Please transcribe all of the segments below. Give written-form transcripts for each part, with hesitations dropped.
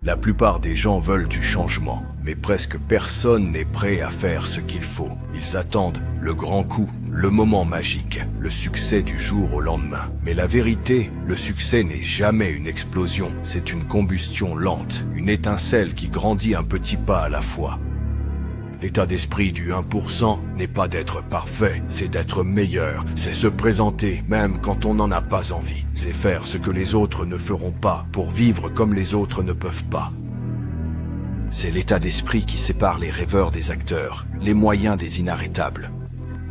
La plupart des gens veulent du changement, mais presque personne n'est prêt à faire ce qu'il faut. Ils attendent le grand coup, le moment magique, le succès du jour au lendemain. Mais la vérité, le succès n'est jamais une explosion, c'est une combustion lente, une étincelle qui grandit un petit pas à la fois. L'état d'esprit du 1% n'est pas d'être parfait, c'est d'être meilleur, c'est se présenter même quand on n'en a pas envie. C'est faire ce que les autres ne feront pas pour vivre comme les autres ne peuvent pas. C'est l'état d'esprit qui sépare les rêveurs des acteurs, les moyens des inarrêtables.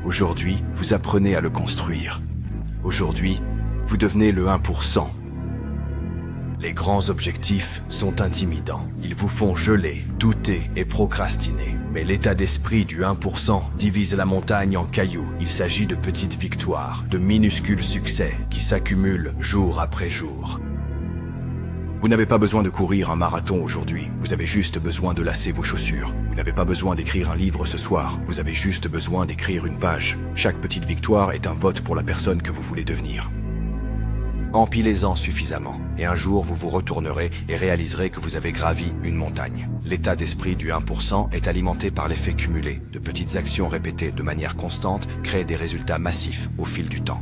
Aujourd'hui, vous apprenez à le construire. Aujourd'hui, vous devenez le 1%. Les grands objectifs sont intimidants. Ils vous font geler, douter et procrastiner. Mais l'état d'esprit du 1% divise la montagne en cailloux. Il s'agit de petites victoires, de minuscules succès qui s'accumulent jour après jour. Vous n'avez pas besoin de courir un marathon aujourd'hui, vous avez juste besoin de lasser vos chaussures. Vous n'avez pas besoin d'écrire un livre ce soir, vous avez juste besoin d'écrire une page. Chaque petite victoire est un vote pour la personne que vous voulez devenir. Empilez-en suffisamment, et un jour vous vous retournerez et réaliserez que vous avez gravi une montagne. L'état d'esprit du 1% est alimenté par l'effet cumulé. De petites actions répétées de manière constante créent des résultats massifs au fil du temps.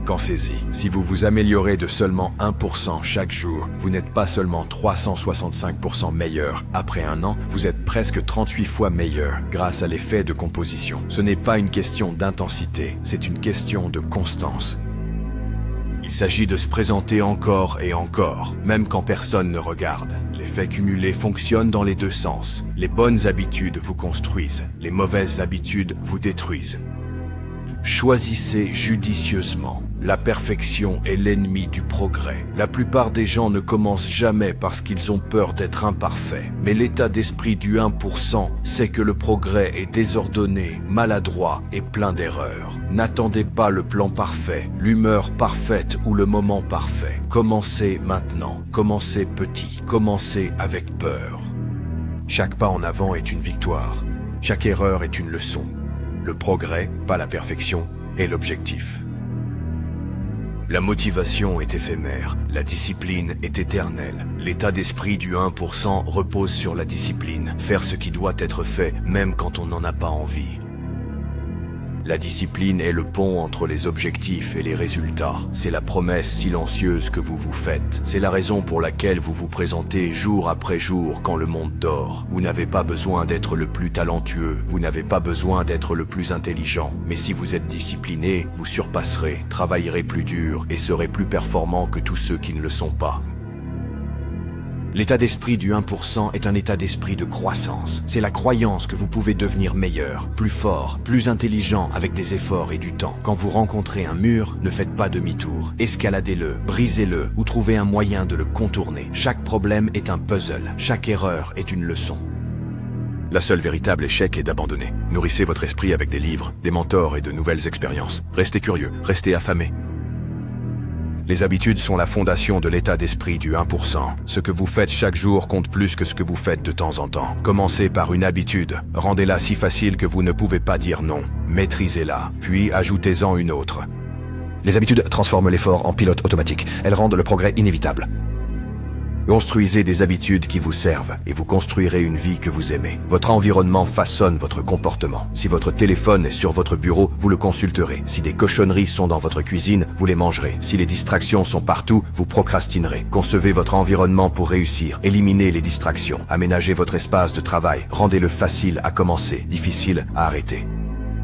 Pensez-y, si vous vous améliorez de seulement 1% chaque jour, vous n'êtes pas seulement 365% meilleur. Après un an, vous êtes presque 38 fois meilleur grâce à l'effet de composition. Ce n'est pas une question d'intensité, c'est une question de constance. Il s'agit de se présenter encore et encore, même quand personne ne regarde. L'effet cumulé fonctionne dans les deux sens. Les bonnes habitudes vous construisent, les mauvaises habitudes vous détruisent. Choisissez judicieusement. La perfection est l'ennemi du progrès. La plupart des gens ne commencent jamais parce qu'ils ont peur d'être imparfaits. Mais l'état d'esprit du 1% sait que le progrès est désordonné, maladroit et plein d'erreurs. N'attendez pas le plan parfait, l'humeur parfaite ou le moment parfait. Commencez maintenant. Commencez petit. Commencez avec peur. Chaque pas en avant est une victoire. Chaque erreur est une leçon. Le progrès, pas la perfection, est l'objectif. La motivation est éphémère, la discipline est éternelle. L'état d'esprit du 1% repose sur la discipline, faire ce qui doit être fait même quand on n'en a pas envie. La discipline est le pont entre les objectifs et les résultats. C'est la promesse silencieuse que vous vous faites. C'est la raison pour laquelle vous vous présentez jour après jour quand le monde dort. Vous n'avez pas besoin d'être le plus talentueux, vous n'avez pas besoin d'être le plus intelligent. Mais si vous êtes discipliné, vous surpasserez, travaillerez plus dur et serez plus performant que tous ceux qui ne le sont pas. L'état d'esprit du 1% est un état d'esprit de croissance. C'est la croyance que vous pouvez devenir meilleur, plus fort, plus intelligent avec des efforts et du temps. Quand vous rencontrez un mur, ne faites pas demi-tour. Escaladez-le, brisez-le ou trouvez un moyen de le contourner. Chaque problème est un puzzle, chaque erreur est une leçon. La seule véritable échec est d'abandonner. Nourrissez votre esprit avec des livres, des mentors et de nouvelles expériences. Restez curieux, restez affamés. Les habitudes sont la fondation de l'état d'esprit du 1%. Ce que vous faites chaque jour compte plus que ce que vous faites de temps en temps. Commencez par une habitude. Rendez-la si facile que vous ne pouvez pas dire non. Maîtrisez-la, puis ajoutez-en une autre. Les habitudes transforment l'effort en pilote automatique. Elles rendent le progrès inévitable. Construisez des habitudes qui vous servent et vous construirez une vie que vous aimez. Votre environnement façonne votre comportement. Si votre téléphone est sur votre bureau, vous le consulterez. Si des cochonneries sont dans votre cuisine, vous les mangerez. Si les distractions sont partout, vous procrastinerez. Concevez votre environnement pour réussir. Éliminez les distractions. Aménagez votre espace de travail. Rendez-le facile à commencer, difficile à arrêter.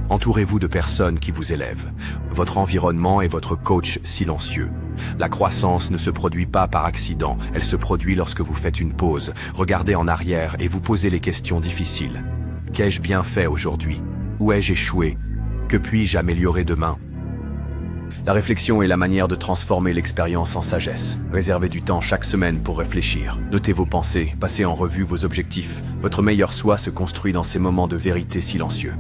Entourez-vous de personnes qui vous élèvent. Votre environnement est votre coach silencieux. La croissance ne se produit pas par accident, elle se produit lorsque vous faites une pause, regardez en arrière et vous posez les questions difficiles. Qu'ai-je bien fait aujourd'hui? Où ai-je échoué? Que puis-je améliorer demain? La réflexion est la manière de transformer l'expérience en sagesse. Réservez du temps chaque semaine pour réfléchir. Notez vos pensées, passez en revue vos objectifs. Votre meilleur soi se construit dans ces moments de vérité silencieux.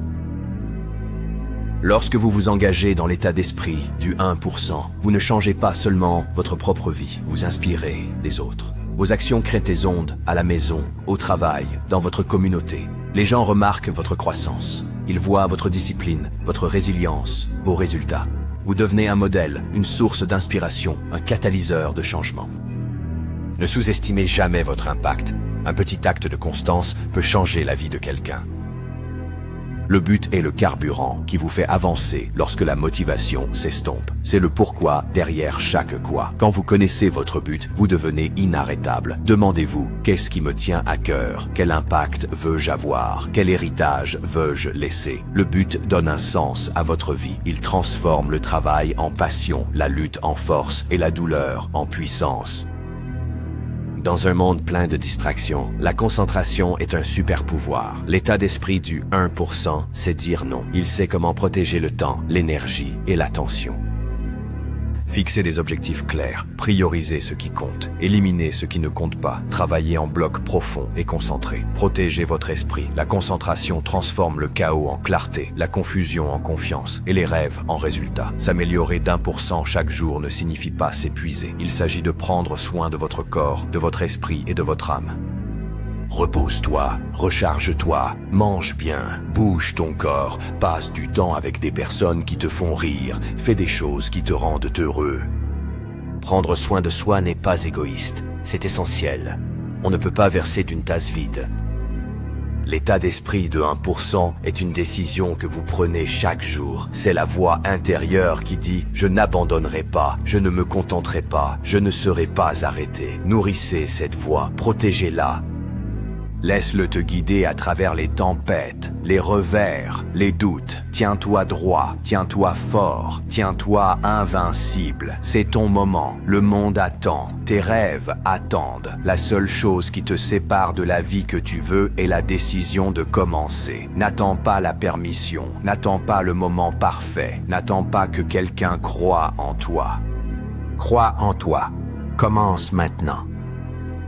Lorsque vous vous engagez dans l'état d'esprit du 1%, vous ne changez pas seulement votre propre vie, vous inspirez les autres. Vos actions créent des ondes à la maison, au travail, dans votre communauté. Les gens remarquent votre croissance. Ils voient votre discipline, votre résilience, vos résultats. Vous devenez un modèle, une source d'inspiration, un catalyseur de changement. Ne sous-estimez jamais votre impact. Un petit acte de constance peut changer la vie de quelqu'un. Le but est le carburant qui vous fait avancer lorsque la motivation s'estompe. C'est le pourquoi derrière chaque quoi. Quand vous connaissez votre but, vous devenez inarrêtable. Demandez-vous, qu'est-ce qui me tient à cœur? Quel impact veux-je avoir? Quel héritage veux-je laisser? Le but donne un sens à votre vie. Il transforme le travail en passion, la lutte en force et la douleur en puissance. Dans un monde plein de distractions, la concentration est un super pouvoir. L'état d'esprit du 1%, c'est dire non. Il sait comment protéger le temps, l'énergie et l'attention. Fixez des objectifs clairs, priorisez ce qui compte, éliminez ce qui ne compte pas, travaillez en bloc profond et concentré. Protégez votre esprit. La concentration transforme le chaos en clarté, la confusion en confiance et les rêves en résultats. S'améliorer d'1% chaque jour ne signifie pas s'épuiser. Il s'agit de prendre soin de votre corps, de votre esprit et de votre âme. Repose-toi, recharge-toi, mange bien, bouge ton corps, passe du temps avec des personnes qui te font rire, fais des choses qui te rendent heureux. Prendre soin de soi n'est pas égoïste, c'est essentiel. On ne peut pas verser d'une tasse vide. L'état d'esprit de 1% est une décision que vous prenez chaque jour. C'est la voix intérieure qui dit « Je n'abandonnerai pas, je ne me contenterai pas, je ne serai pas arrêté ». Nourrissez cette voix, protégez-la. Laisse-le te guider à travers les tempêtes, les revers, les doutes. Tiens-toi droit, tiens-toi fort, tiens-toi invincible. C'est ton moment, le monde attend, tes rêves attendent. La seule chose qui te sépare de la vie que tu veux est la décision de commencer. N'attends pas la permission, n'attends pas le moment parfait, n'attends pas que quelqu'un croie en toi. Crois en toi, commence maintenant.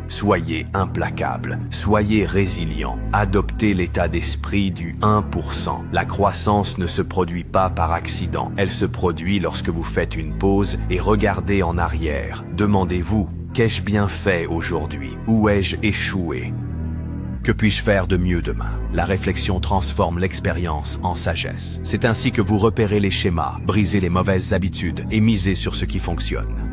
Soyez implacable, soyez résilient, adoptez l'état d'esprit du 1%. La croissance ne se produit pas par accident, elle se produit lorsque vous faites une pause et regardez en arrière. Demandez-vous, qu'ai-je bien fait aujourd'hui? Où ai-je échoué? Que puis-je faire de mieux demain? La réflexion transforme l'expérience en sagesse. C'est ainsi que vous repérez les schémas, brisez les mauvaises habitudes et misez sur ce qui fonctionne.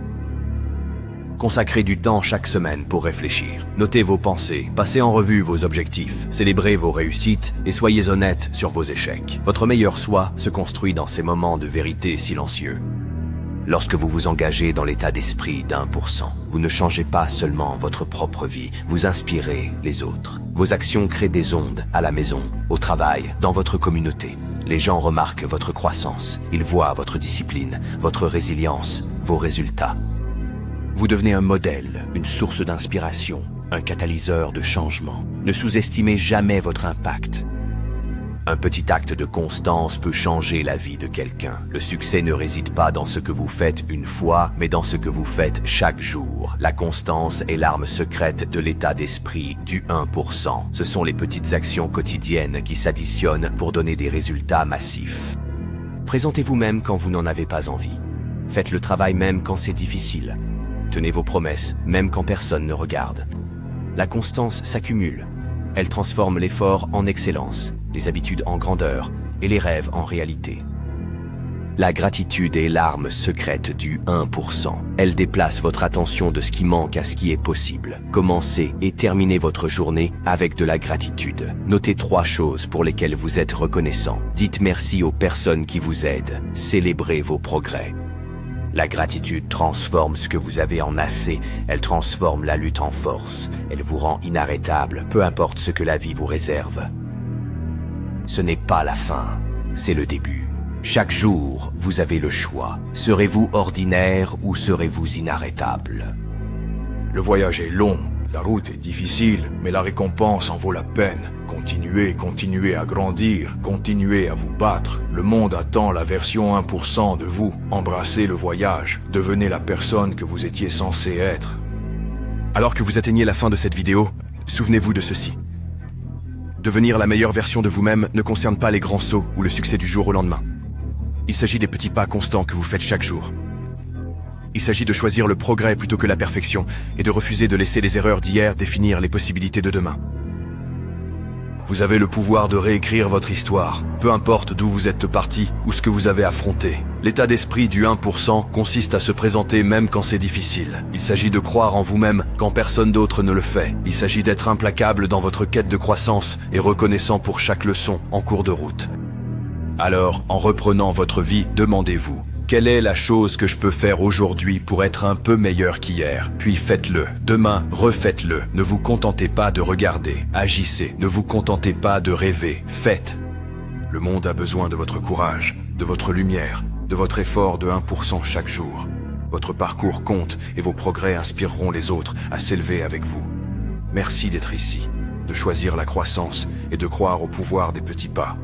Consacrez du temps chaque semaine pour réfléchir. Notez vos pensées, passez en revue vos objectifs, célébrez vos réussites et soyez honnête sur vos échecs. Votre meilleur soi se construit dans ces moments de vérité silencieux. Lorsque vous vous engagez dans l'état d'esprit d'1%, vous ne changez pas seulement votre propre vie, vous inspirez les autres. Vos actions créent des ondes à la maison, au travail, dans votre communauté. Les gens remarquent votre croissance, ils voient votre discipline, votre résilience, vos résultats. Vous devenez un modèle, une source d'inspiration, un catalyseur de changement. Ne sous-estimez jamais votre impact. Un petit acte de constance peut changer la vie de quelqu'un. Le succès ne réside pas dans ce que vous faites une fois, mais dans ce que vous faites chaque jour. La constance est l'arme secrète de l'état d'esprit du 1%. Ce sont les petites actions quotidiennes qui s'additionnent pour donner des résultats massifs. Présentez-vous même quand vous n'en avez pas envie. Faites le travail même quand c'est difficile. Tenez vos promesses, même quand personne ne regarde. La constance s'accumule. Elle transforme l'effort en excellence, les habitudes en grandeur et les rêves en réalité. La gratitude est l'arme secrète du 1%. Elle déplace votre attention de ce qui manque à ce qui est possible. Commencez et terminez votre journée avec de la gratitude. Notez 3 choses pour lesquelles vous êtes reconnaissant. Dites merci aux personnes qui vous aident. Célébrez vos progrès. La gratitude transforme ce que vous avez en assez, elle transforme la lutte en force, elle vous rend inarrêtable, peu importe ce que la vie vous réserve. Ce n'est pas la fin, c'est le début. Chaque jour, vous avez le choix. Serez-vous ordinaire ou serez-vous inarrêtable? Le voyage est long, la route est difficile, mais la récompense en vaut la peine. Continuez à grandir, continuez à vous battre. Le monde attend la version 1% de vous. Embrassez le voyage, devenez la personne que vous étiez censé être. Alors que vous atteignez la fin de cette vidéo, souvenez-vous de ceci. Devenir la meilleure version de vous-même ne concerne pas les grands sauts ou le succès du jour au lendemain. Il s'agit des petits pas constants que vous faites chaque jour. Il s'agit de choisir le progrès plutôt que la perfection et de refuser de laisser les erreurs d'hier définir les possibilités de demain. Vous avez le pouvoir de réécrire votre histoire, peu importe d'où vous êtes parti ou ce que vous avez affronté. L'état d'esprit du 1% consiste à se présenter même quand c'est difficile. Il s'agit de croire en vous-même quand personne d'autre ne le fait. Il s'agit d'être implacable dans votre quête de croissance et reconnaissant pour chaque leçon en cours de route. Alors, en reprenant votre vie, demandez-vous: quelle est la chose que je peux faire aujourd'hui pour être un peu meilleur qu'hier? Puis faites-le. Demain, refaites-le. Ne vous contentez pas de regarder. Agissez. Ne vous contentez pas de rêver. Faites. Le monde a besoin de votre courage, de votre lumière, de votre effort de 1% chaque jour. Votre parcours compte et vos progrès inspireront les autres à s'élever avec vous. Merci d'être ici, de choisir la croissance et de croire au pouvoir des petits pas.